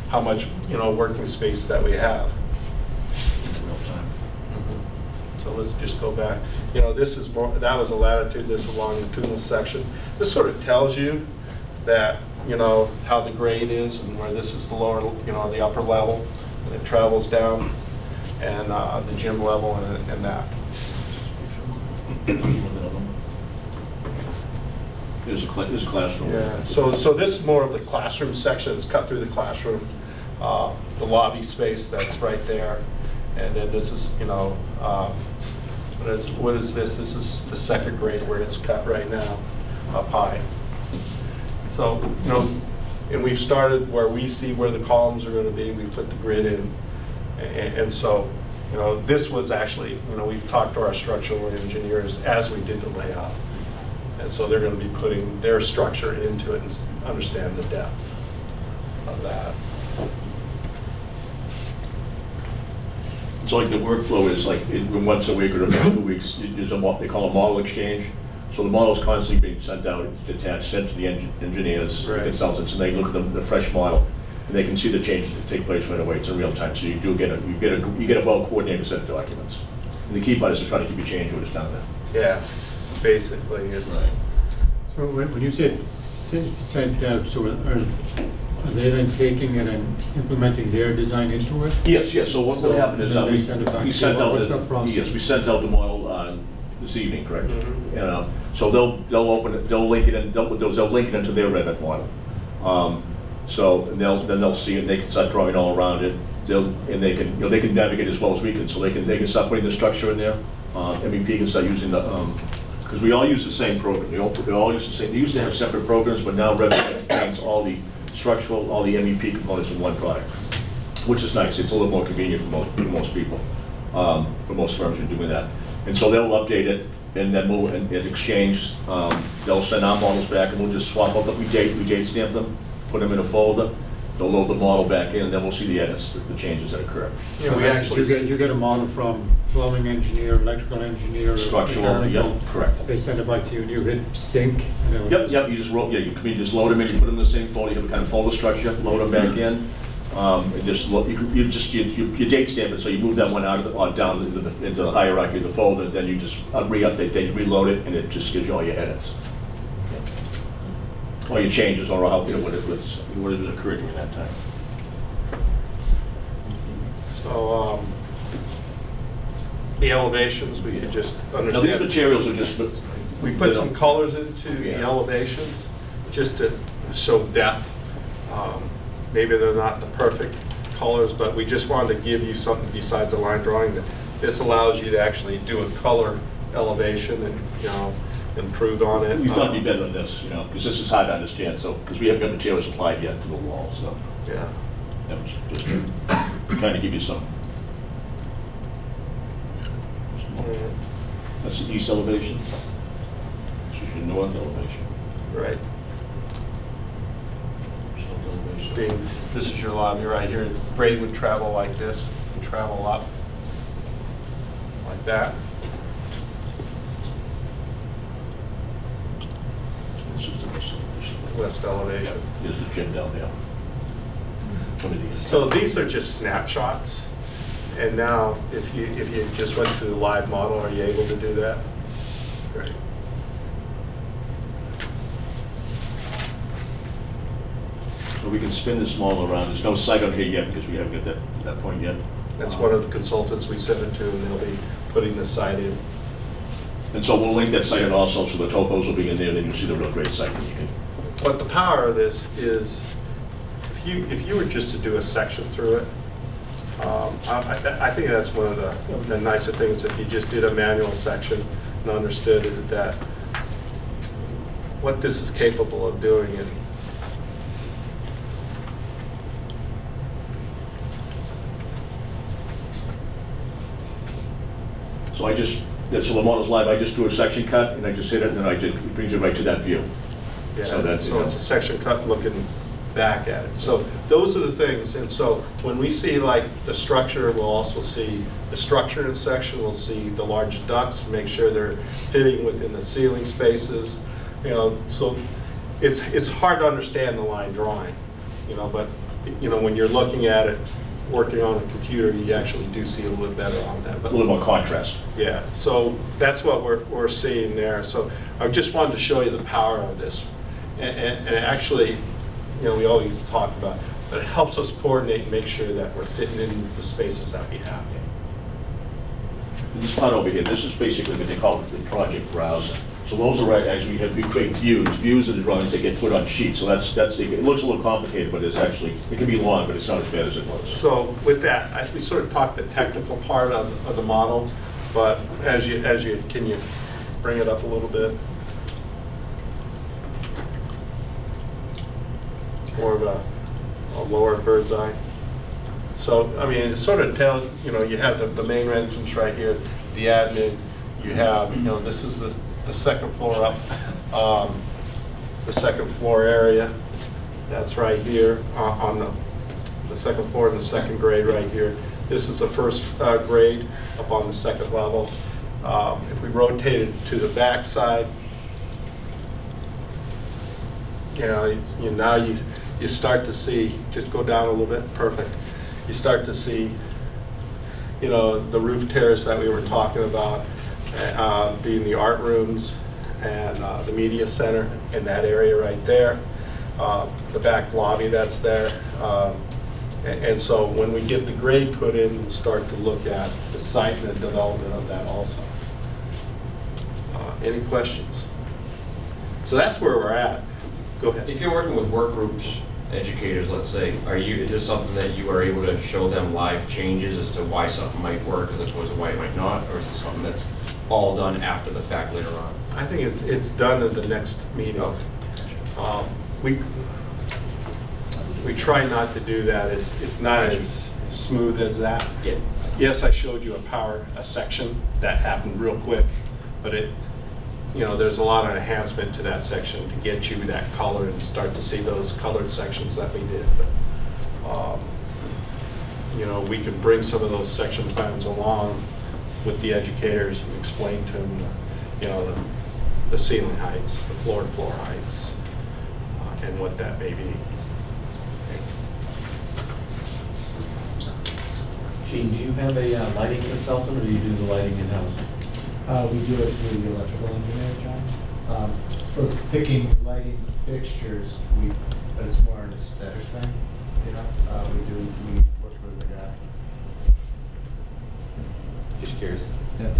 how much, working space that we have. So let's just go back. You know, this is more, that was a latitude, this is a longitudinal section. This sort of tells you that, you know, how the grade is and where this is the lower, you know, the upper level, and it travels down, and the gym level and that. There's a classroom. Yeah, so this is more of the classroom section. It's cut through the classroom, the lobby space that's right there. And then this is, you know, what is this? This is the second grade where it's cut right now, up high. So, you know, and we've started where we see where the columns are going to be. We put the grid in. And so, you know, this was actually, you know, we've talked to our structural engineers as we did the layout. And so they're going to be putting their structure into it and understand the depth of that. So like the workflow is like once a week or every 2 weeks, there's they call a model exchange. So the model is constantly being sent out, detached, sent to the engineers, Right. consultants, and they look at the fresh model, and they can see the changes that take place right away. It's in real time, so you get a well-coordinated set of documents. And the key part is to try to keep your change orders down there. Yeah, basically it's. Right. So when you said sent out, so are they then taking it and implementing their design into it? Yes, yes. So what So happened is then they send it back we to sent you. out What's that process? yes, we sent out the model this evening, correct? Mhm. So they'll open it, they'll link it in, they'll link it into their Revit model. So and then they'll see it, and they can start drawing all around it. They can navigate as well as we can. So they can start putting the structure in there. MEP can start using the because we all use the same program. We all use the same. They used to have separate programs, but now Revit contains all the structural, all the MEP components in one product, which is nice. It's a little more convenient for most people, for most firms who are doing that. And so they'll update it, and then we'll in exchange. They'll send our models back, and we'll just swap up. We date stamp them, put them in a folder. They'll load the model back in, and then we'll see the edits, the changes that occur. Yeah, we actually. You get a model from plumbing engineer, electrical engineer, Structural, mechanical. yep, correct. They send it back to you, and you hit sync. And it would Yep, you just roll, you just load them in, you put them in the same folder, you have a kind of folder structure, load them back in. And just, you date stamp it, so you move that one out of the, down into the hierarchy of the folder, then you just re-update, then you reload it, and it just gives you all your edits. All your changes, or how, what has occurred to you in that time. So the elevations, we could just Now, these understand. materials are just. We put some colors into the Yeah. elevations just to show depth. Maybe they're not the perfect colors, but we just wanted to give you something besides a line drawing. That this allows you to actually do a color elevation and, you know, improve on it. We thought it'd be better than this, because this is hard to understand, so, because we haven't got materials applied yet to the wall, so. Yeah. That was just trying to give you some. That's the east elevation. This is your north elevation. Right. South elevation. This is your lobby right here. Grade would travel like this and travel up like that. This is the west elevation. West elevation. Here's the gym down there. What are these? So these are just snapshots. And now, if you just went to the live model, are you able to do that? Great. So we can spin this model around. There's no site on here yet because we haven't got that point yet. That's one of the consultants we sent it to, and they'll be putting the site in. And so we'll link that site in also, so the topos will be in there, then you'll see the real great site. And you can, But the power of this is, if you were just to do a section through it, I think that's one of the nicer things, if you just did a manual section and understood that what this is capable of doing. And so so the model's live, I just do a section cut, and I just hit it, and then it brings you right to that view. yeah, So that's, so it's a section cut looking back at it. So those are the things, and so when we see like the structure, we'll also see the structure in section, we'll see the large ducts, make sure they're fitting within the ceiling spaces, so it's hard to understand the line drawing, but when you're looking at it, working on a computer, you actually do see a little bit better on that. A But little more contrast. yeah, so that's what we're seeing there. So I just wanted to show you the power of this. And actually, you know, we always talk about, but it helps us coordinate and make sure that we're fitting in the spaces that we have. This part over here, this is basically what they call the project browser. So those are actually, we create views of the drawings that get put on sheets. So that's it looks a little complicated, but it's actually, it can be long, but it's not as bad as it was. So with that, we sort of talked the technical part of the model, but can you bring it up a little bit? More of a lower bird's eye. So, I mean, it sort of tells, you know, you have the main entrance right here, the admin, you have, you know, this is the second floor up, the second floor area, that's right here on the second floor and the second grade right here. This is the first grade up on the second level. If we rotate it to the back side, now you start to see, just go down a little bit, perfect. You start to see, you know, the roof terrace that we were talking about, being the art rooms and the media center in that area right there, the back lobby that's there. And so when we get the grade put in, we'll start to look at the site and the development of that also. Any questions? So that's where we're at. Go ahead. If you're working with work groups, educators, let's say, is this something that you are able to show them live changes as to why something might work as opposed to why it might not, or is it something that's all done after the fact later on? I think it's done at the next meeting. Oh. We try not to do that. It's not as smooth as that. Yeah. Yes, I showed you a section that happened real quick, but there's a lot of enhancement to that section to get you that color and start to see those colored sections that we did. But, we can bring some of those section plans along with the educators and explain to them, the ceiling heights, the floor-to-floor heights, and what that may be. Gene, do you have a lighting consultant, or do you do the lighting in-house? We do it through the electrical engineer, John. For picking lighting fixtures, but it's more an aesthetic thing, we work with a guy. Just curious. Yeah.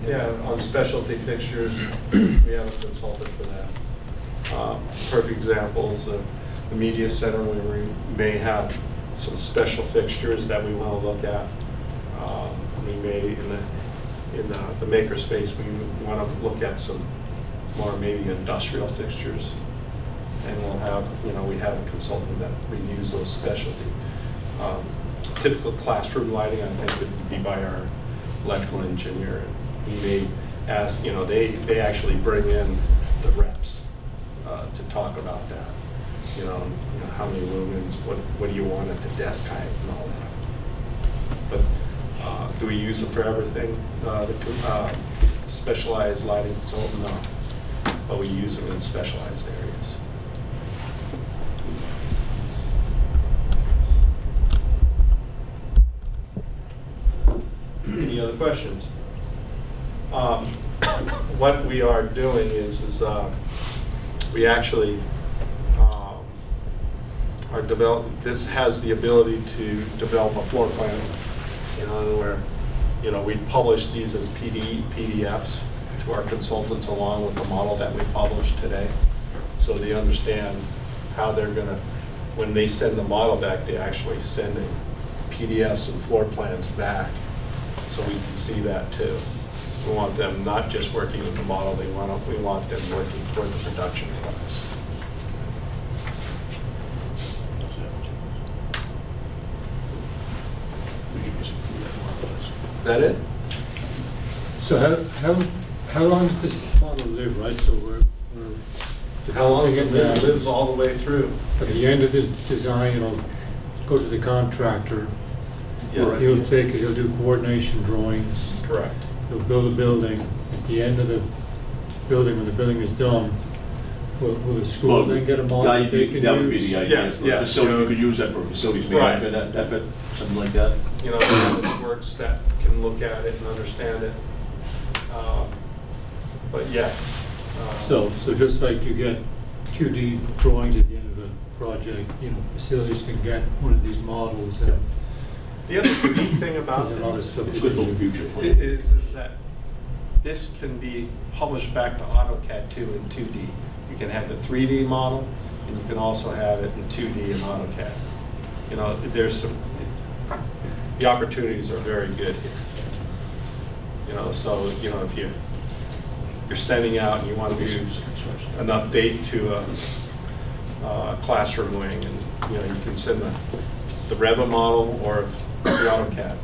Yeah, on specialty fixtures, we have a consultant for that. Perfect examples, the media center, where we may have some special fixtures that we want to look at. We may, in the maker space, we want to look at some more maybe industrial fixtures. And we'll have, we have a consultant that reviews those specialty. Typical classroom lighting, I think, would be by our electrical engineer. He may ask, they actually bring in the reps to talk about that. How many lumens, what do you want at the desk height and all that. But do we use them for everything? The specialized lighting consultant, no. But we use them in specialized areas. Any other questions? What we are doing is we actually are developing. This has the ability to develop a floor plan, where we've published these as PDFs to our consultants along with the model that we published today, so they understand how they're going to, when they send the model back, they actually send PDFs and floor plans back, so we can see that too. We want them not just working with the model, we want them working toward the production products. Is that it? So how long does this model live, right? So we're How long does it developing live? It lives all the way through. At the end of this design, it'll go to the contractor. Yeah. He'll do coordination drawings. Correct. He'll build a building. At the end of the building, when the building is done, Will the school then get a model That they can would be use? the idea. Yes, For yes. facility, you could use that for facilities Right. management, effort, something like that. You know, it works that can look at it and understand it. But yes. So just like you get 2D drawings at the end of a project, you know, facilities can get one of these models and The other neat thing about there's a lot of this stuff. It's good for the future. is that this can be published back to AutoCAD 2 in 2D. You can have the 3D model, and you can also have it in 2D in AutoCAD. You know, the opportunities are very good here. You know, so, you know, if you're sending out and you want to do an update to a classroom wing, and, you know, you can send the Revit model or the AutoCAD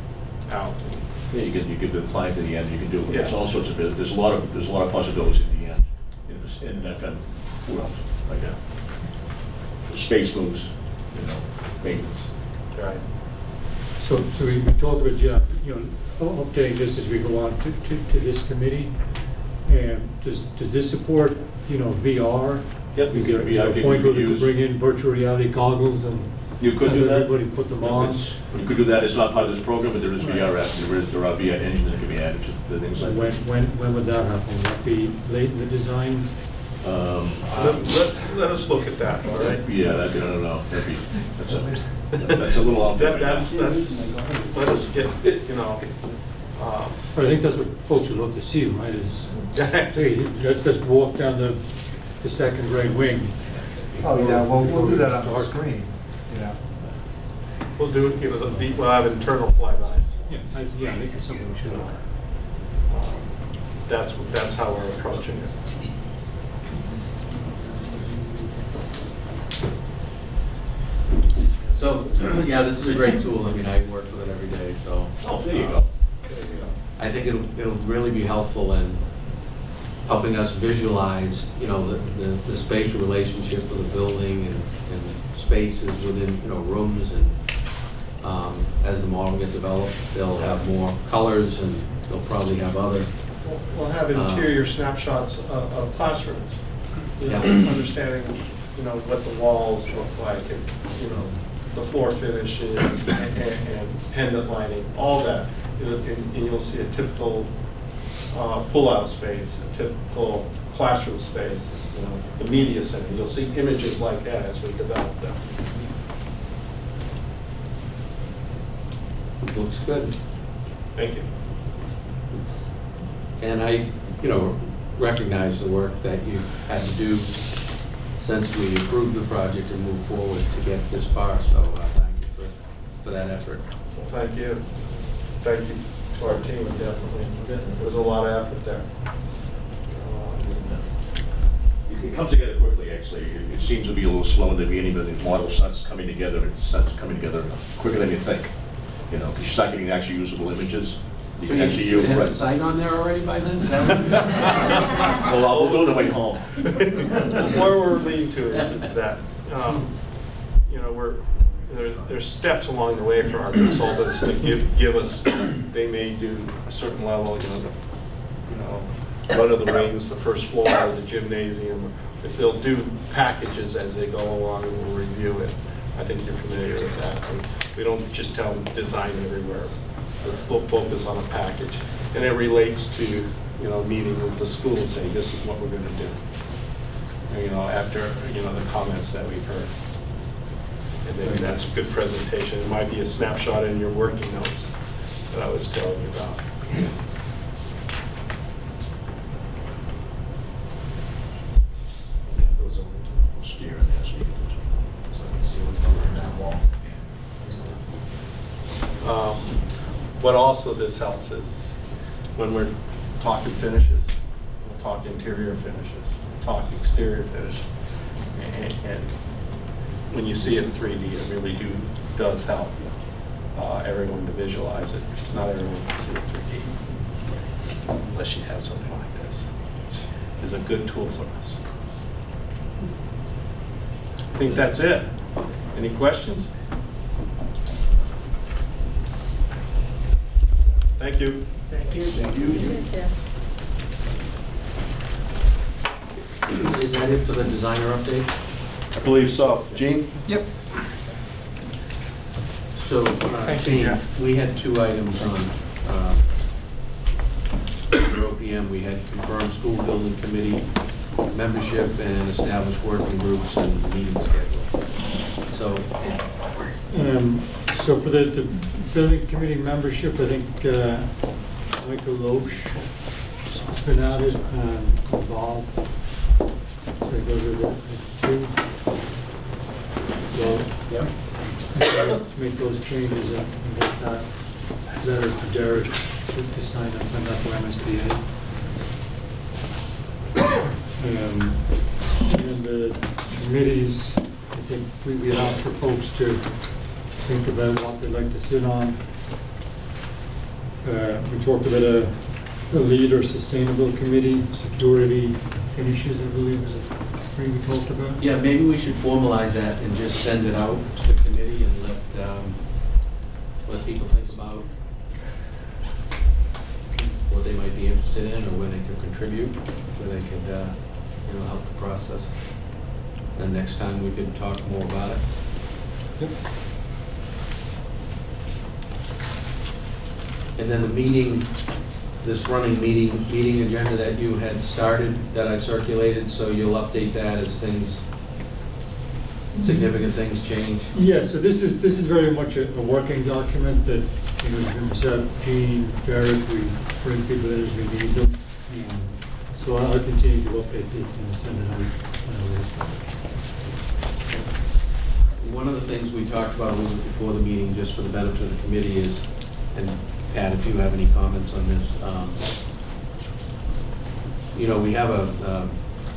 out. Yeah, you give the client at the end, you can do, there's Yeah. all sorts of, there's a lot of possibilities at the end in an FM world, like space moves, you know, maintenance. Right. So we talked about, Jeff, you know, updating this as we go on to this committee. And does this support, you know, VR? Yep, Is there VR, a point where we use- could bring in virtual reality goggles and You could do have that. everybody put them on? You could do that, it's not part of this program, but there is Right. VR, there are VR engines that can be added to the things So like that. when would that happen? Would that be late in the design? Let us look at that, all right? Yeah, I don't know, that's a little off. That's, let us get, you know, But I think that's what folks would love to see, right, is, hey, let's just walk down the second grade wing. Oh, yeah, well, we'll do that on the Start. screen, you know. we'll do it, you know, we'll have internal flybys. Yeah, I think it's something we should look at. That's how we're approaching it. So, yeah, this is a great tool. I mean, I work with it every day, so. Oh, there you go. I think it'll really be helpful in helping us visualize, you know, the spatial relationship of the building and spaces within, you know, rooms, and as the model gets developed, they'll have more colors, and they'll probably have other. We'll have interior snapshots of classrooms, you know, Yeah. understanding, you know, what the walls look like, and, you know, the floor finishes and pendant lighting, all that. And you'll see a typical pull-out space, a typical classroom space, you know, the media center. You'll see images like that as we develop them. Looks good. Thank you. And I, you know, recognize the work that you had to do since we approved the project and moved forward to get this far, so thank you for that effort. Well, thank you. Thank you to our team, definitely. There was a lot of effort there. It comes together quickly, actually. It seems to be a little slow in the beginning, but the model starts coming together quicker than you think. You know, because you start getting actually usable images. You can actually use. have a site on there already by then? Is that what- Well, I'll do it on the way home. Where we're leading to is that, you know, there's steps along the way for our consultants to give us, they may do a certain level, you know, one of the wings, the first floor, the gymnasium. They'll do packages as they go along, and we'll review it. I think you're familiar with that. We don't just tell them design everywhere. We'll focus on a package, and it relates to, you know, meeting with the school and saying, this is what we're going to do. And, you know, after, you know, the comments that we've heard. And maybe that's a good presentation. It might be a snapshot in your working notes that I was telling you about. Those are steer in there, so you can see what's going on that wall. What also this helps is when we're talking finishes, we'll talk interior finishes, talk exterior finish. And when you see it in 3D, it really does help everyone to visualize it. Not everyone can see it in 3D unless you have something like this, which is a good tool for us. I think that's it. Any questions? Thank you. Thank you. Thank you. Is that it for the designer update? I believe so. Gene? Yep. So, Thank you, Shane, Jeff. we had two items on for OPM. We had confirmed school building committee membership and established working groups and meeting schedule. So, So for the building committee membership, I think Michael Loesch has been added and Bob. So those are the two. So, Yep. to make those changes and get that letter to Derek to sign and send that to MSBA. And the committees, I think we asked for folks to think about what they'd like to sit on. We talked about a leader sustainable committee, security finishes, I believe, is a thing we talked about. yeah, maybe we should formalize that and just send it out to the committee and let people think about what they might be interested in or where they could contribute, where they could, help the process. And next time we can talk more about it. Yep. And then the meeting, this running meeting agenda that you had started, that I circulated, so you'll update that as significant things change? Yeah, so this is very much a working document that, myself, Gene, Derek, we bring people in as we need them. So I'll continue to update this and send it out. One of the things we talked about a little bit before the meeting, just for the benefit of the committee, is, and Pat, if you have any comments on this, we have a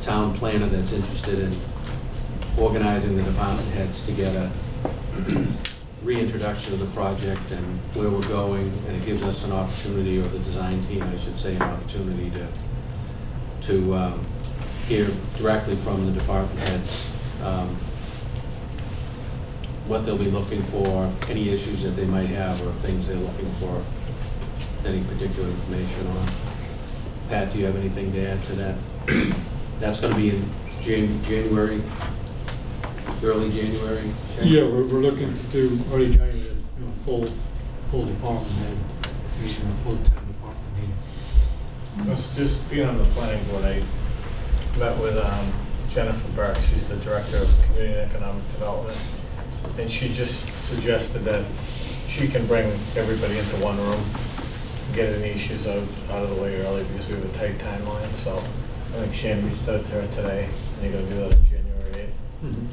town planner that's interested in organizing the department heads to get a reintroduction of the project and where we're going, and it gives us an opportunity, or the design team, I should say, an opportunity to hear directly from the department heads what they'll be looking for, any issues that they might have, or things they're looking for, any particular information on. Pat, do you have anything to add to that? That's going to be in January, early January? Yeah, we're looking to do early January, full department head meeting, a full 10 department meeting. Just being on the planning board, I met with Jennifer Burke, she's the Director of Community and Economic Development, and she just suggested that she can bring everybody into one room, get any issues out of the way early because we have a tight timeline, so I think Shane reached out to her today, and they're going to do that on January 8th. Mm-hmm.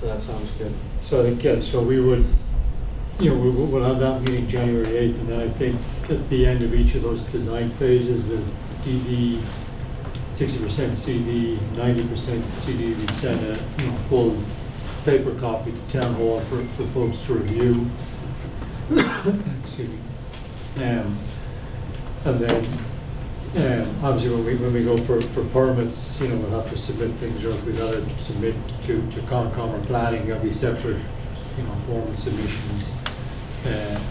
So that sounds good. So I think, yeah, so we would, we'll have that meeting January 8th, and then I think at the end of each of those design phases, the DD, 60% CD, 90% CD, we'd send a full paper copy to town hall for folks to review. Excuse me. And then, obviously, when we go for permits, we'll have to submit things, or if we got to submit to Concom or planning, there'll be separate, formal submissions.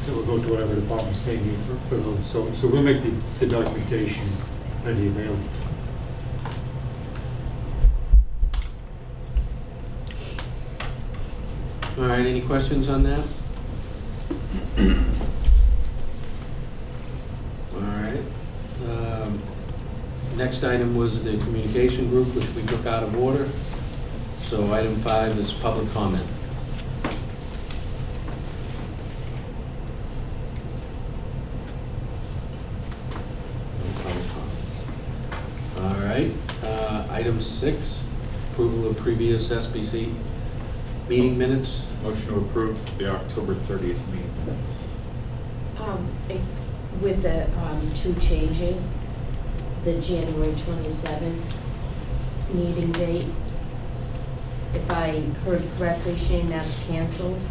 So we'll go to whatever departments they need for those. So we'll make the documentation ready available. All right, any questions on that? All right. Next item was the communication group, which we took out of order. So item 5 is public comment. No public comment. All right. Item 6, approval of previous SBC meeting minutes. Motion to approve the October 30th meeting minutes. With the two changes, the January 27th meeting date, if I heard correctly, Shane, that's canceled.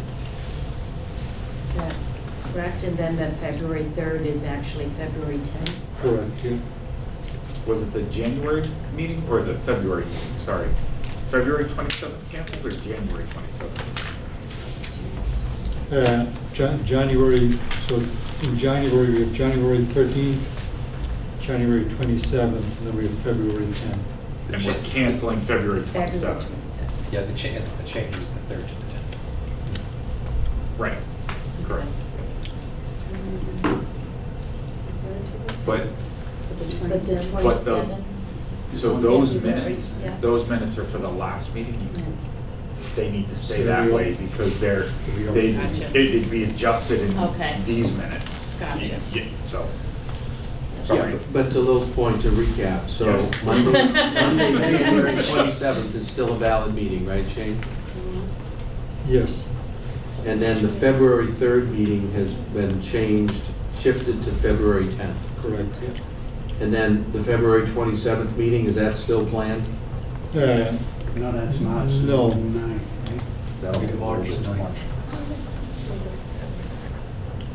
Is that correct? And then the February 3rd is actually February 10th? Correct, yeah. Was it the January meeting or the February meeting? Sorry. February 27th canceled or January 27th? January, so in January, we have January 13th, January 27th, and then we have February 10th. And we're canceling February February 27th. 27th. Yeah, the change is the 3rd to the 10th. Right, correct. But, But the 27th? so On those February, minutes, yeah. those minutes are for the last meeting. They need to stay So that we- way because we- it'd be adjusted in Okay. these minutes. Gotcha. So, Yeah, sorry. but to Lil's point, to recap, so Yes. Monday, January 27th is still a valid meeting, right, Shane? Yes. And then the February 3rd meeting has been changed, shifted to February 10th. Correct, yeah. And then the February 27th meeting, is that still planned? No, that's not. No. 9, right? That'll be March.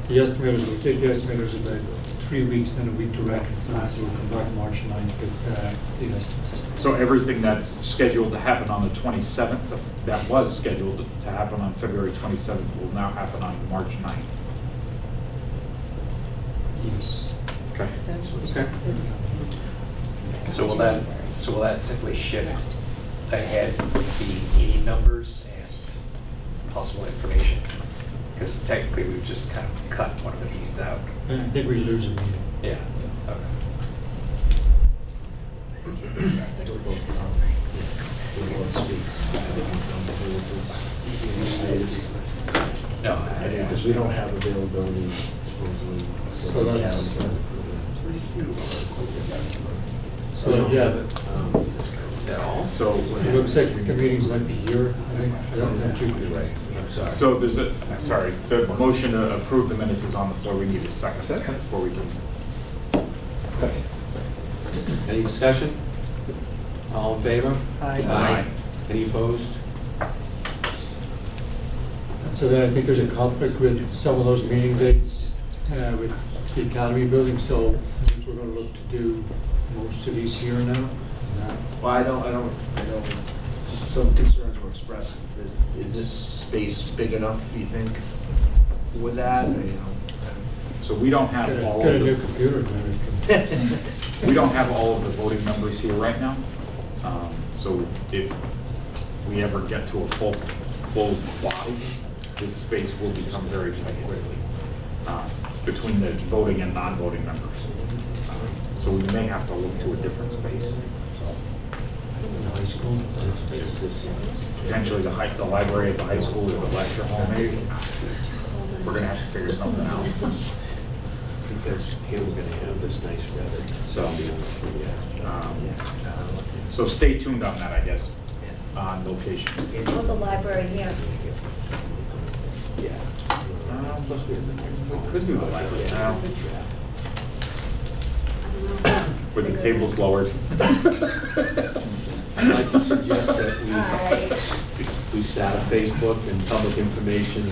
The estimators, will take the estimators about 3 weeks, then a week to reconcile, so we'll come back March 9th with the estimates. So everything that's scheduled to happen on the 27th, that was scheduled to happen on February 27th, will now happen on March 9th. Yes. Okay. Okay. So will that simply shift ahead the meeting numbers and possible information? Because technically, we've just kind of cut one of the meetings out. I think we lose a meeting. Yeah. Okay. No, Because we don't have availability supposedly. So that's- So, yeah, Is that all? So, it looks like the meetings might be here, I think. I don't think you- I'm sorry. so there's a, sorry, the motion to approve the minutes is on the floor. We need a second before we can. Second. Any discussion? All in favor? Aye. Any opposed? So then I think there's a conflict with some of those meeting dates with the Academy building, so I think we're going to look to do most of these here now. Well, I don't, some concerns were expressed. Is this space big enough, you think, for that, or, you know? So we don't have Get all a of new the, computer, maybe. we don't have all of the voting members here right now. So if we ever get to a full body, this space will become very tight quickly between the voting and non-voting members. So we may have to look to a different space. High school. Potentially the library at the high school or the lecture hall maybe. We're gonna have to figure something out. Because here we're gonna have this nice weather. So stay tuned on that, I guess, on location. Well, the library here. Yeah. We could do the library now, Because it's- with the tables lowered. I'd like to suggest that Alright. we start a Facebook and public information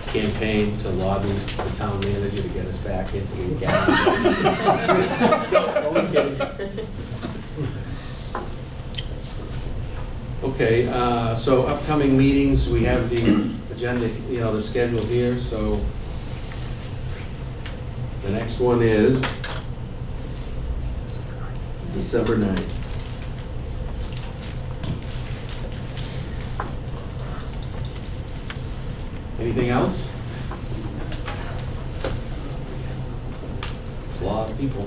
campaign to lobby the town manager to get us back into the gallery. No, I'm kidding. Okay, so upcoming meetings, we have the agenda, the schedule here, so the next one is December 9th. Anything else? It's a lot of people.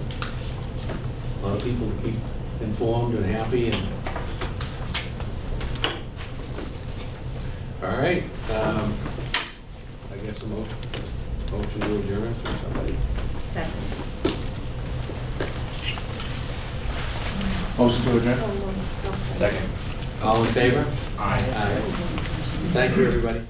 A lot of people to keep informed and happy and. All right, I guess a motion to adjourn from somebody. Second. Motion to adjourn? Oh, no, okay. Second. All in favor? Aye. Aye. Thank you, everybody.